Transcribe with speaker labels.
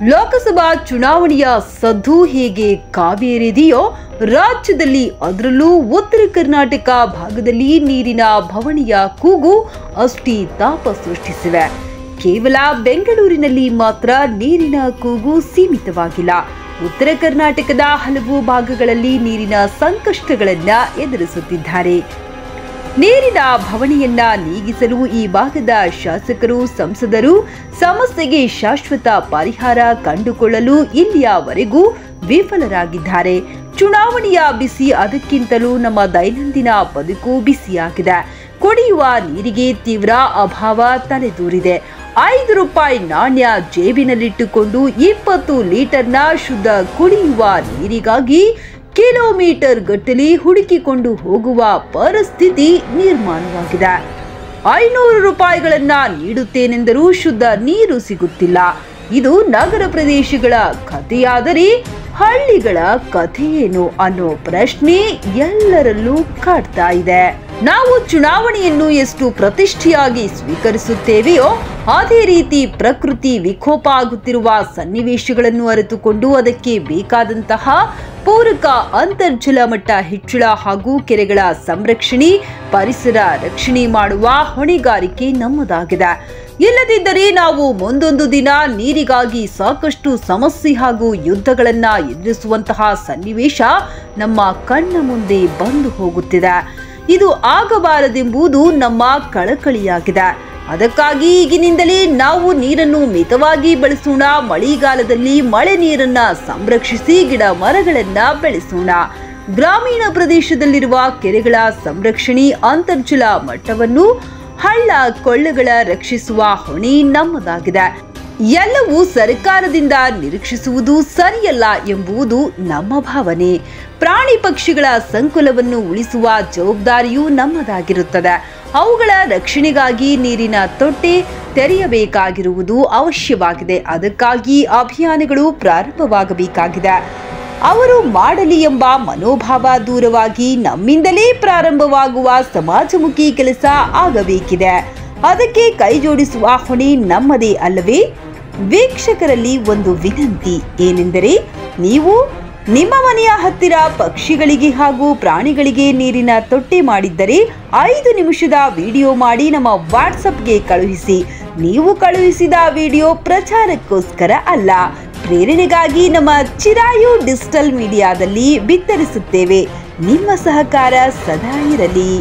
Speaker 1: ಲೋಕಸಭಾ ಚುನಾವಣೆಯ ಸದ್ದು ಹೇಗೆ ಕಾವೇರಿದೆಯೋ ರಾಜ್ಯದಲ್ಲಿ ಅದರಲ್ಲೂ ಉತ್ತರ ಕರ್ನಾಟಕ ಭಾಗದಲ್ಲಿ ನೀರಿನ ಬವಣೆಯ ಕೂಗು ಅಷ್ಟೇ ತಾಪ ಸೃಷ್ಟಿಸಿವೆ. ಕೇವಲ ಬೆಂಗಳೂರಿನಲ್ಲಿ ಮಾತ್ರ ನೀರಿನ ಕೂಗು ಸೀಮಿತವಾಗಿಲ್ಲ. ಉತ್ತರ ಕರ್ನಾಟಕದ ಹಲವು ಭಾಗಗಳಲ್ಲಿ ನೀರಿನ ಸಂಕಷ್ಟಗಳನ್ನ ಎದುರಿಸುತ್ತಿದ್ದಾರೆ. ನೀರಿನ ಬವಣೆಯನ್ನ ನೀಗಿಸಲು ಈ ಭಾಗದ ಶಾಸಕರು, ಸಂಸದರು ಸಮಸ್ಯೆಗೆ ಶಾಶ್ವತ ಪರಿಹಾರ ಕಂಡುಕೊಳ್ಳಲು ಇಲ್ಲಿಯವರೆಗೂ ವಿಫಲರಾಗಿದ್ದಾರೆ. ಚುನಾವಣೆಯ ಬಿಸಿ ಅದಕ್ಕಿಂತಲೂ ನಮ್ಮ ದೈನಂದಿನ ಬದುಕು ಬಿಸಿಯಾಗಿದೆ. ಕುಡಿಯುವ ನೀರಿಗೆ ತೀವ್ರ ಅಭಾವ ತಲೆದೂರಿದೆ. 5 ರೂಪಾಯಿ ನಾಣ್ಯ ಜೇಬಿನಲ್ಲಿಟ್ಟುಕೊಂಡು 20 ಲೀಟರ್ನ ಶುದ್ಧ ಕುಡಿಯುವ ನೀರಿಗಾಗಿ ಕಿಲೋಮೀಟರ್ ಗಟ್ಟಲೆ ಹುಡುಕಿಕೊಂಡು ಹೋಗುವ ಪರಿಸ್ಥಿತಿ ನಿರ್ಮಾಣವಾಗಿದೆ. 500 ರೂಪಾಯಿಗಳನ್ನ ನೀಡುತ್ತೇನೆಂದರೂ ಶುದ್ಧ ನೀರು ಸಿಗುತ್ತಿಲ್ಲ. ಇದು ನಗರ ಪ್ರದೇಶಗಳ ಕಥೆಯಾದರೆ ಹಳ್ಳಿಗಳ ಕಥೆಯೇನು ಅನ್ನೋ ಪ್ರಶ್ನೆ ಎಲ್ಲರಲ್ಲೂ ಕಾಡ್ತಾ ಇದೆ. ನಾವು ಚುನಾವಣೆಯನ್ನು ಎಷ್ಟು ಪ್ರತಿಷ್ಠೆಯಾಗಿ ಸ್ವೀಕರಿಸುತ್ತೇವೆಯೋ ಅದೇ ರೀತಿ ಪ್ರಕೃತಿ ವಿಕೋಪ ಆಗುತ್ತಿರುವ ಸನ್ನಿವೇಶಗಳನ್ನು ಅರಿತುಕೊಂಡು ಅದಕ್ಕೆ ಬೇಕಾದಂತಹ ಪೂರಕ ಅಂತರ್ಜಲ ಮಟ್ಟ ಹೆಚ್ಚಳ ಹಾಗೂ ಕೆರೆಗಳ ಸಂರಕ್ಷಣೆ, ಪರಿಸರ ರಕ್ಷಣೆ ಮಾಡುವ ಹೊಣೆಗಾರಿಕೆ ನಮ್ಮದಾಗಿದೆ. ಇಲ್ಲದಿದ್ದರೆ ನಾವು ಮುಂದೊಂದು ದಿನ ನೀರಿಗಾಗಿ ಸಾಕಷ್ಟು ಸಮಸ್ಯೆ ಹಾಗೂ ಯುದ್ಧಗಳನ್ನ ಎದುರಿಸುವಂತಹ ಸನ್ನಿವೇಶ ನಮ್ಮ ಕಣ್ಣ ಮುಂದೆ ಬಂದು ಹೋಗುತ್ತಿದೆ. ಇದು ಆಗಬಾರದೆಂಬುದು ನಮ್ಮ ಕಳಕಳಿಯಾಗಿದೆ. ಅದಕ್ಕಾಗಿ ಈಗಿನಿಂದಲೇ ನಾವು ನೀರನ್ನು ಮಿತವಾಗಿ ಬಳಸೋಣ. ಮಳೆಗಾಲದಲ್ಲಿ ಮಳೆ ನೀರನ್ನ ಸಂರಕ್ಷಿಸಿ ಗಿಡ ಮರಗಳನ್ನ ಬೆಳೆಸೋಣ. ಗ್ರಾಮೀಣ ಪ್ರದೇಶದಲ್ಲಿರುವ ಕೆರೆಗಳ ಸಂರಕ್ಷಣೆ, ಅಂತರ್ಜಲ ಮಟ್ಟವನ್ನು, ಹಳ್ಳ ಕೊಳ್ಳಗಳ ರಕ್ಷಿಸುವ ಹೊಣೆ ನಮ್ಮದಾಗಿದೆ. ಎಲ್ಲವೂ ಸರ್ಕಾರದಿಂದ ನಿರೀಕ್ಷಿಸುವುದು ಸರಿಯಲ್ಲ ಎಂಬುದು ನಮ್ಮ ಭಾವನೆ. ಪ್ರಾಣಿ ಪಕ್ಷಿಗಳ ಸಂಕುಲವನ್ನು ಉಳಿಸುವ ಜವಾಬ್ದಾರಿಯೂ ನಮ್ಮದಾಗಿರುತ್ತದೆ. ಅವುಗಳ ರಕ್ಷಣೆಗಾಗಿ ನೀರಿನ ತೊಟ್ಟೆ ತೆರೆಯಬೇಕಾಗಿರುವುದು ಅವಶ್ಯವಾಗಿದೆ. ಅದಕ್ಕಾಗಿ ಅಭಿಯಾನಗಳು ಪ್ರಾರಂಭವಾಗಬೇಕಾಗಿದೆ. ಅವರು ಮಾಡಲಿ ಎಂಬ ಮನೋಭಾವ ದೂರವಾಗಿ ನಮ್ಮಿಂದಲೇ ಪ್ರಾರಂಭವಾಗುವ ಸಮಾಜಮುಖಿ ಕೆಲಸ ಆಗಬೇಕಿದೆ. ಅದಕ್ಕೆ ಕೈ ಜೋಡಿಸುವ ಹೊಣೆ ನಮ್ಮದೇ ಅಲ್ಲವೇ? ವೀಕ್ಷಕರಲ್ಲಿ ಒಂದು ವಿನಂತಿ ಏನೆಂದರೆ, ನೀವು ನಿಮ್ಮ ಮನೆಯ ಹತ್ತಿರ ಪಕ್ಷಿಗಳಿಗೆ ಹಾಗೂ ಪ್ರಾಣಿಗಳಿಗೆ ನೀರಿನ ತೊಟ್ಟೆ ಮಾಡಿದ್ದರೆ 5 ನಿಮಿಷದ ವಿಡಿಯೋ ಮಾಡಿ ನಮ್ಮ ವಾಟ್ಸಪ್ಗೆ ಕಳುಹಿಸಿ. ನೀವು ಕಳುಹಿಸಿದ ವಿಡಿಯೋ ಪ್ರಚಾರಕ್ಕೋಸ್ಕರ ಅಲ್ಲ, ಪ್ರೇರಣೆಗಾಗಿ ನಮ್ಮ ಚಿರಾಯು ಡಿಜಿಟಲ್ ಮೀಡಿಯಾದಲ್ಲಿ ಬಿತ್ತರಿಸುತ್ತೇವೆ. ನಿಮ್ಮ ಸಹಕಾರ ಸದಾ ಇರಲಿ.